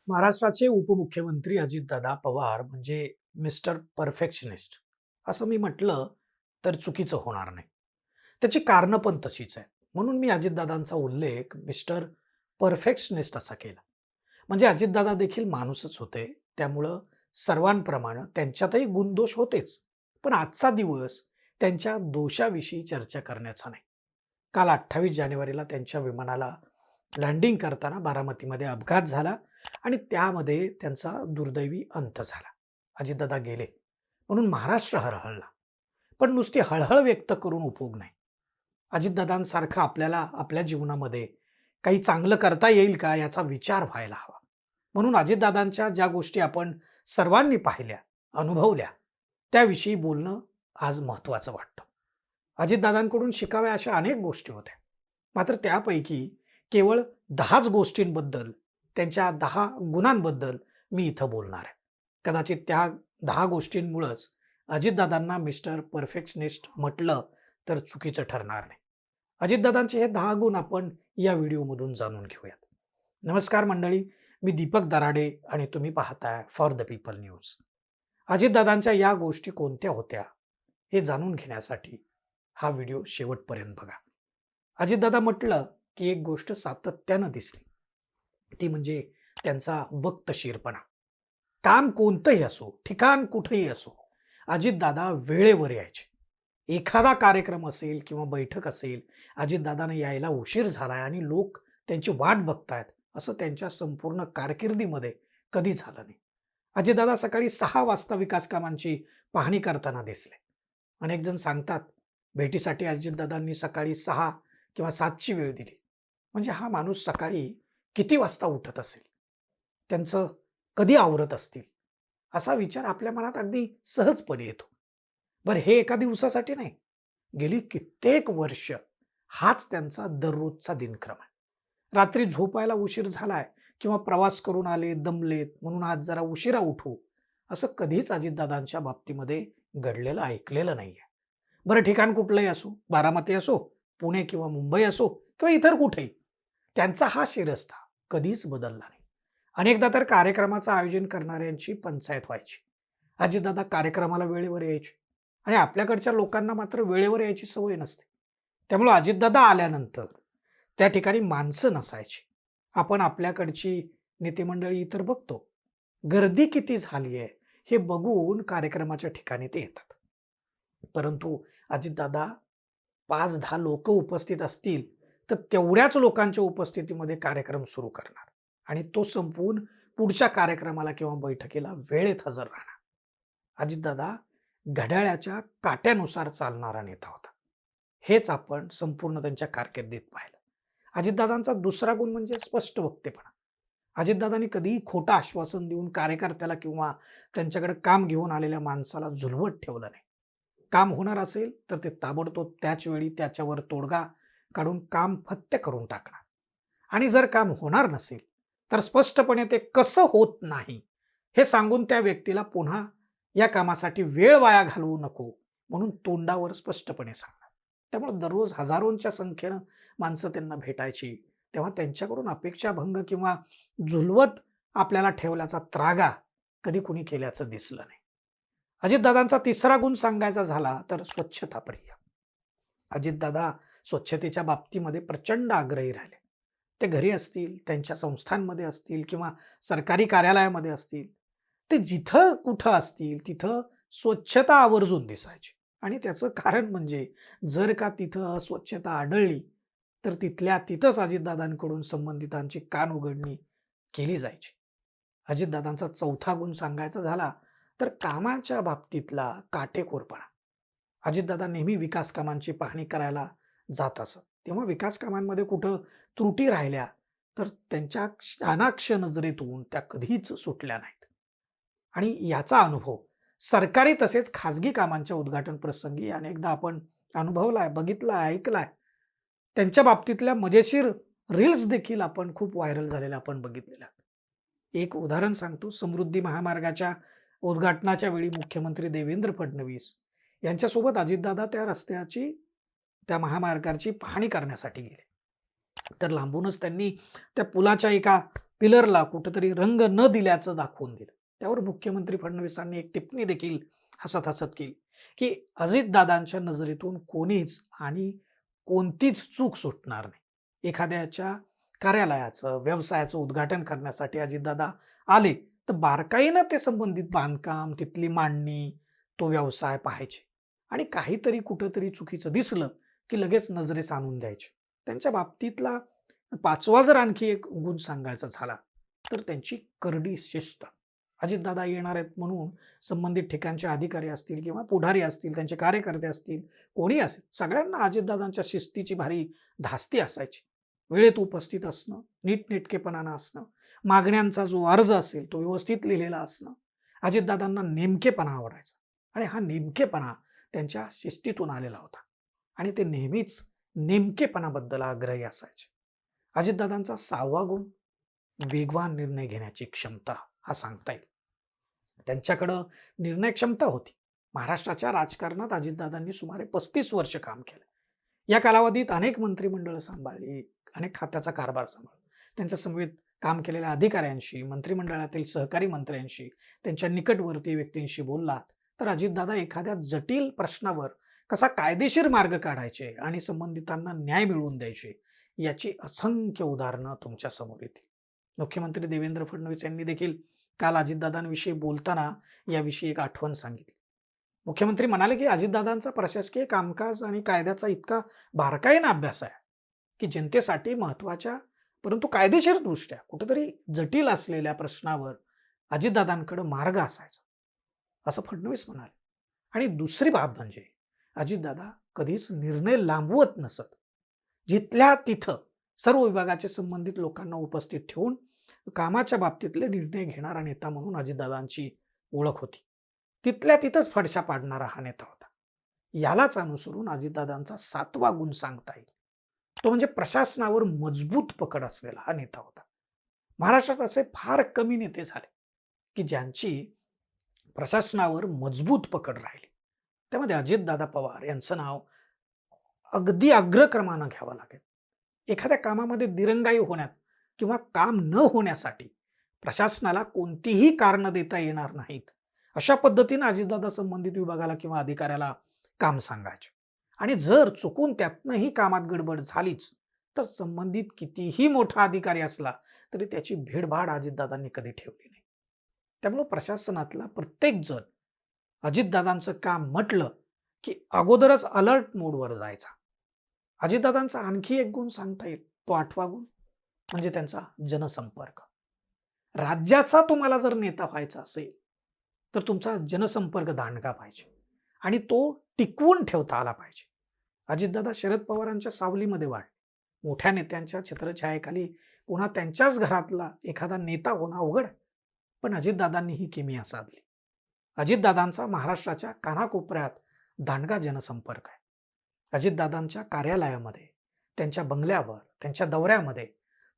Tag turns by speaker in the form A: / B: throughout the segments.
A: महाराष्ट्राचे उपमुख्यमंत्री अजितदादा पवार म्हणजे मिस्टर परफेक्शनिस्ट असं मी म्हटलं तर चुकीचं होणार नाही. त्याची कारणं पण तशीच आहे. म्हणून मी अजितदादांचा उल्लेख मिस्टर परफेक्शनिस्ट असा केला. म्हणजे अजितदादा देखील माणूसच होते. त्यामुळं सर्वांप्रमाणे त्यांच्यातही गुणदोष होतेच. पण आजचा दिवस त्यांच्या दोषाविषयी चर्चा करण्याचा नाही. काल 28 जानेवारीला त्यांच्या विमानाला लँडिंग करताना बारामतीमध्ये अपघात झाला आणि त्यामध्ये त्यांचा दुर्दैवी अंत झाला. अजितदादा गेले म्हणून महाराष्ट्र हळहळला. पण नुसती हळहळ व्यक्त करून उपयोग नाही. अजितदादांसारखं आपल्याला आपल्या जीवनामध्ये काही चांगलं करता येईल का याचा विचार व्हायला हवा. म्हणून अजितदादांच्या ज्या गोष्टी आपण सर्वांनी पाहिल्या, अनुभवल्या, त्याविषयी बोलणं आज महत्त्वाचं वाटतं. अजितदादांकडून शिकाव्या अशा अनेक गोष्टी होत्या. मात्र त्यापैकी केवळ 10च गोष्टींबद्दल, त्यांच्या 10 गुणांबद्दल मी इथं बोलणार आहे. कदाचित त्या 10 गोष्टींमुळंच अजितदादांना मिस्टर परफेक्शनिस्ट म्हटलं तर चुकीचं ठरणार नाही. अजितदादांचे हे 10 गुण आपण या व्हिडिओमधून जाणून घेऊयात. नमस्कार मंडळी, मी दीपक दराडे आणि तुम्ही पाहताय फॉर द पीपल न्यूज. अजितदादांच्या या गोष्टी कोणत्या होत्या हे जाणून घेण्यासाठी हा व्हिडिओ शेवटपर्यंत बघा. अजितदादा म्हटलं की एक गोष्ट सातत्यानं दिसली, ती म्हणजे त्यांचा वक्तशीरपणा. काम कोणतंही असो, ठिकाण कुठेही असो, अजितदादा वेळेवर यायचे. एखादा कार्यक्रम असेल किंवा बैठक असेल, अजितदादांना यायला उशीर झालाय आणि लोक त्यांची वाट बघतायत, असं त्यांच्या संपूर्ण कारकिर्दीमध्ये कधी झालं नाही. अजितदादा सकाळी 6 वाजता विकास कामांची पाहणी करताना दिसले. अनेक जण सांगतात, भेटीसाठी अजितदादांनी सकाळी 6 किंवा 7ची वेळ दिली. म्हणजे हा माणूस सकाळी किती वाजता उठत असेल? त्यांचं कधी आवरत असतील? असा विचार आपल्या मनात अगदी सहजपणे येतो. बरं, हे एका दिवसासाठी नाही. गेली कित्येक वर्ष हाच त्यांचा दररोजचा दिनक्रम आहे. रात्री झोपायला उशीर झालाय किंवा प्रवास करून आले, दमलेत म्हणून आज जरा उशिरा उठू, असं कधीच अजितदादांच्या बाबतीमध्ये घडलेलं ऐकलेलं नाहीये. बरं, ठिकाण कुठलंही असो, बारामती असो, पुणे किंवा मुंबई असो किंवा इतर कुठेही, त्यांचा हा शिरस्ता कधीच बदलला नाही. अनेकदा तर कार्यक्रमाचं आयोजन करणाऱ्यांची पंचायत व्हायची. अजितदादा कार्यक्रमाला वेळेवर यायचे आणि आपल्याकडच्या लोकांना मात्र वेळेवर यायची सवय नसते. त्यामुळे अजितदादा आल्यानंतर त्या ठिकाणी माणसं नसायची. आपण आपल्याकडची नेतेमंडळी इतर बघतो, गर्दी किती झाली आहे हे बघून कार्यक्रमाच्या ठिकाणी ते येतात. परंतु अजितदादा 5-10 लोक उपस्थित असतील तर तेवढ्याच लोकांच्या उपस्थितीमध्ये कार्यक्रम सुरू करणार आणि तो संपवून पुढच्या कार्यक्रमाला किंवा बैठकीला वेळेत हजर राहणार. अजितदादा घड्याळाच्या काट्यानुसार चालणारा नेता होता. हेच आपण संपूर्ण त्यांच्या कारकिर्दीत पाहिलं. अजितदादांचा दुसरा गुण म्हणजे स्पष्ट वक्तेपणा. अजितदादांनी कधीही खोटं आश्वासन देऊन कार्यकर्त्याला किंवा त्यांच्याकडे काम घेऊन आलेल्या माणसाला झुलवत ठेवलं नाही. काम होणार असेल तर ते ताबडतोब त्याच वेळी त्याच्यावर तोडगा काढून काम फत्ते करून टाकणार आणि जर काम होणार नसेल तर स्पष्टपणे ते कसं होत नाही हे सांगून त्या व्यक्तीला पुन्हा या कामासाठी वेळ वाया घालवू नको म्हणून तोंडावर स्पष्टपणे सांगणार. त्यामुळे दररोज हजारोंच्या संख्येनं माणसं त्यांना भेटायची. तेव्हा त्यांच्याकडून अपेक्षाभंग किंवा झुलवत आपल्याला ठेवल्याचा त्रागा कधी कुणी केल्याचं दिसलं नाही. अजितदादांचा तिसरा गुण सांगायचा झाला तर स्वच्छताप्रिय. अजितदादा स्वच्छतेच्या बाबतीमध्ये प्रचंड आग्रही राहिले. ते घरी असतील, त्यांच्या संस्थांमध्ये असतील किंवा सरकारी कार्यालयामध्ये असतील, ते जिथं कुठं असतील तिथं स्वच्छता आवर्जून दिसायची. आणि त्याचं कारण म्हणजे जर का तिथं अस्वच्छता आढळली तर तिथल्या तिथंच अजितदादांकडून संबंधितांची कान उघडणी केली जायची. अजितदादांचा चौथा गुण सांगायचा झाला तर कामाच्या बाबतीतला काटेकोरपणा. अजितदादा नेहमी विकास कामांची पाहणी करायला जात असत. तेव्हा विकास कामांमध्ये कुठं त्रुटी राहिल्या तर त्यांच्या क्षानाक्ष नजरेतून त्या कधीच सुटल्या नाहीत. आणि याचा अनुभव सरकारी तसेच खाजगी कामांच्या उद्घाटन प्रसंगी अनेकदा आपण अनुभवलाय, बघितलाय, ऐकलाय. त्यांच्या बाबतीतल्या मजेशीर रील्स देखील आपण खूप व्हायरल झालेल्या आपण बघितलेल्या. एक उदाहरण सांगतो. समृद्धी महामार्गाच्या उद्घाटनाच्या वेळी मुख्यमंत्री देवेंद्र फडणवीस यांच्यासोबत अजितदादा त्या रस्त्याची, त्या महामार्गाची पाहणी करण्यासाठी गेले. तर लांबूनच त्यांनी त्या पुलाच्या एका पिलरला कुठेतरी रंग न दिल्याचं दाखवून दिलं. त्यावर मुख्यमंत्री फडणवीसांनी एक टिप्पणी देखील हसत हसत केली, की अजितदादांच्या नजरेतून कोणीच आणि कोणतीच चूक सुटणार नाही. एखाद्याच्या कार्यालयाचं, व्यवसायाचं उद्घाटन करण्यासाठी अजितदादा आले, तर बारकाईनं ते संबंधित बांधकाम, तिथली मांडणी, तो व्यवसाय पाहायचे आणि काहीतरी कुठेतरी चुकीचं दिसलं, की लगेच नजरेस आणून द्यायचे. त्यांच्या बाबतीतला 5वा जर आणखी एक गुण सांगायचा झाला, तर त्यांची करडी शिस्त. अजितदादा येणार आहेत म्हणून संबंधित ठिकाणचे अधिकारी असतील किंवा पुढारी असतील, त्यांचे कार्यकर्ते असतील, कोणी असेल, सगळ्यांना अजितदादांच्या शिस्तीची भारी धास्ती असायची. वेळेत उपस्थित असणं, नीटनेटकेपणानं असणं, मागण्यांचा जो अर्ज असेल तो व्यवस्थित लिहिलेला असणं, अजितदादांना नेमकेपणा आवडायचा आणि हा नेमकेपणा त्यांच्या शिस्तीतून आलेला होता आणि ते नेहमीच नेमकेपणाबद्दल आग्रही असायचे. अजितदादांचा 6वा गुण वेगवान निर्णय घेण्याची क्षमता हा सांगता येईल. त्यांच्याकडं निर्णय क्षमता होती. महाराष्ट्राच्या राजकारणात अजितदादांनी सुमारे 35 वर्ष काम केलं. या कालावधीत अनेक मंत्रिमंडळ सांभाळली, अनेक खात्याचा कारभार सांभाळला. त्यांच्या समवेत काम केलेल्या अधिकाऱ्यांशी, मंत्रिमंडळातील सहकारी मंत्र्यांशी, त्यांच्या निकटवर्ती व्यक्तींशी बोललात तर अजितदादा एखाद्या जटिल प्रश्नावर कसा कायदेशीर मार्ग काढायचे आणि संबंधितांना न्याय मिळवून द्यायचे याची असंख्य उदाहरणं तुमच्या समोर येतील. मुख्यमंत्री देवेंद्र फडणवीस यांनी देखील काल अजितदादांविषयी बोलताना याविषयी एक आठवण सांगितली. मुख्यमंत्री म्हणाले की अजितदादांचा प्रशासकीय कामकाज आणि कायद्याचा इतका बारकाईने अभ्यास आहे की जनतेसाठी महत्वाच्या परंतु कायदेशीर दृष्ट्या कुठेतरी जटिल असलेल्या प्रश्नावर अजितदादांकडे मार्ग असायचा, असं फडणवीस म्हणाले. आणि दुसरी बाब म्हणजे अजितदादा कधीच निर्णय लांबवत नसत. जिथल्या तिथं सर्व विभागाचे संबंधित लोकांना उपस्थित ठेवून कामाच्या बाबतीतले निर्णय घेणारा नेता म्हणून अजितदादांची ओळख होती. तिथल्या तिथंच फडशा पाडणारा हा नेता होता. यालाच अनुसरून अजितदादांचा 7वा गुण सांगता येईल. तो म्हणजे प्रशासनावर मजबूत पकड असलेला हा नेता होता. महाराष्ट्रात असे फार कमी नेते झाले की ज्यांची प्रशासनावर मजबूत पकड राहिली. त्यामध्ये अजितदादा पवार यांचं नाव अगदी अग्रक्रमानं घ्यावं लागेल. एखाद्या कामामध्ये दिरंगाई होण्यात किंवा काम न होण्यासाठी प्रशासनाला कोणतीही कारणं देता येणार नाहीत, अशा पद्धतीने अजितदादा संबंधित विभागाला किंवा अधिकाऱ्याला काम सांगायचे. आणि जर चुकून त्यातनंही कामात गडबड झालीच तर संबंधित कितीही मोठा अधिकारी असला तरी त्याची भीडभाड अजितदादांनी कधी ठेवली नाही. त्यामुळे प्रशासनातला प्रत्येक जण अजितदादांचं काम म्हटलं की अगोदरच अलर्ट मोडवर जायचा. अजितदादांचा आणखी एक गुण सांगता येईल, तो 8वा गुण म्हणजे त्यांचा जनसंपर्क. राज्याचा तुम्हाला जर नेता व्हायचा असेल तर तुमचा जनसंपर्क दांडगा पाहिजे आणि तो टिकवून ठेवता आला पाहिजे. अजितदादा शरद पवारांच्या सावलीमध्ये वाढले. मोठ्या नेत्यांच्या छत्रछायेखाली पुन्हा त्यांच्याच घरातला एखादा नेता होणं अवघड आहे, पण अजितदादांनी ही किमिया साधली. अजितदादांचा महाराष्ट्राच्या कानाकोपऱ्यात दांडगा जनसंपर्क आहे. अजितदादांच्या कार्यालयामध्ये, त्यांच्या बंगल्यावर, त्यांच्या दौऱ्यामध्ये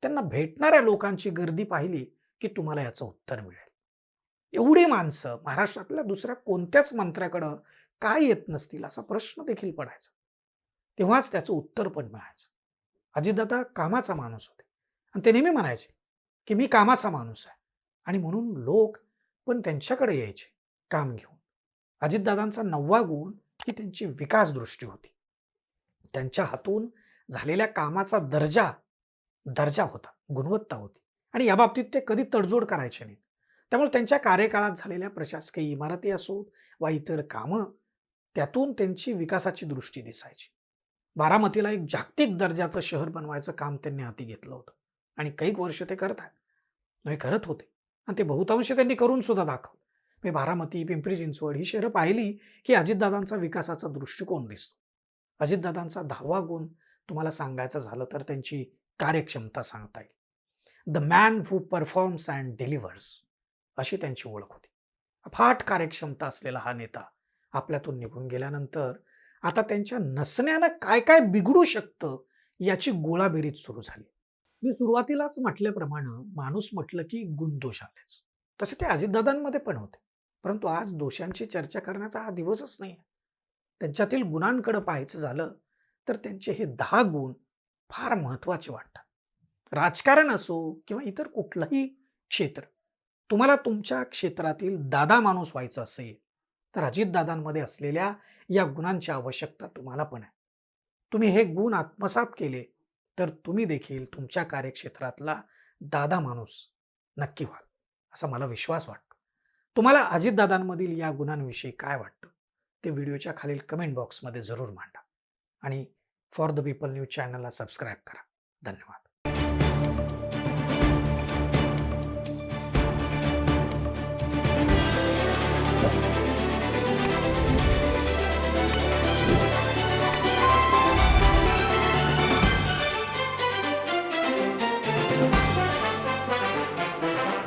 A: त्यांना भेटणाऱ्या लोकांची गर्दी पाहिली की तुम्हाला याचं उत्तर मिळेल. एवढी माणसं महाराष्ट्रातल्या दुसऱ्या कोणत्याच मंत्र्याकडं काय येत नसतील असा प्रश्न देखील पडायचा. तेव्हाच त्याचं उत्तर पण मिळायचं. अजितदादा कामाचा माणूस होते आणि ते नेहमी म्हणायचे की मी कामाचा माणूस आहे आणि म्हणून लोक पण त्यांच्याकडे यायचे काम घेऊन. अजितदादांचा 9वा गुण ही त्यांची विकास दृष्टी होती. त्यांच्या हातून झालेल्या कामाचा दर्जा होता, गुणवत्ता होती आणि या बाबतीत ते कधी तडजोड करायचे नाहीत. त्यामुळे त्यांच्या कार्यकाळात झालेल्या प्रशासकीय इमारती असोत वा इतर कामं, त्यातून त्यांची विकासाची दृष्टी दिसायची. बारामतीला एक जागतिक दर्जाचं शहर बनवायचं काम त्यांनी हाती घेतलं होतं आणि कैक वर्ष ते करत होते आणि ते बहुतांश त्यांनी करून सुद्धा दाखवलं. मी बारामती, पिंपरी चिंचवड ही शहरं पाहिली की अजितदादांचा विकासाचा दृष्टिकोन दिसतो. अजितदादांचा 10वा गुण तुम्हाला सांगायचा झालं तर त्यांची कार्यक्षमता सांगता येईल. The man who performs and delivers अशी त्यांची ओळख होती. अफाट कार्यक्षमता असलेला हा नेता आपल्यातून निघून गेल्यानंतर आता त्यांच्या नसण्यानं काय काय बिघडू शकतं याची गोळाबेरीज सुरू झाली. मी सुरुवातीलाच म्हटल्याप्रमाणे माणूस म्हटलं की गुणदोष आलेच, तसे ते अजितदादांमध्ये पण होते. परंतु आज दोषांची चर्चा करण्याचा हा दिवसच नाही. त्यांच्यातील गुणांकडे पाहायचं झालं तर त्यांचे हे 10 गुण फार महत्वाचे वाटतात. राजकारण असो किंवा इतर कुठलंही क्षेत्र. तुम्हाला तुमच्या क्षेत्रातील दादा माणूस व्हायचं असेल, तर अजितदादांमध्ये असलेल्या या गुणांची आवश्यकता तुम्हाला पण आहे. तुम्ही हे गुण आत्मसात केले, तर तुम्ही देखील तुमच्या कार्यक्षेत्रातला दादा माणूस नक्की व्हाल, असा मला विश्वास वाटतो. तुम्हाला अजितदादांमधील या गुणांविषयी काय वाटतं? ते व्हिडिओच्या खालील कमेंट बॉक्समध्ये जरूर मांडा आणि फॉर द पीपल न्यूज चॅनलला सबस्क्राईब करा. धन्यवाद.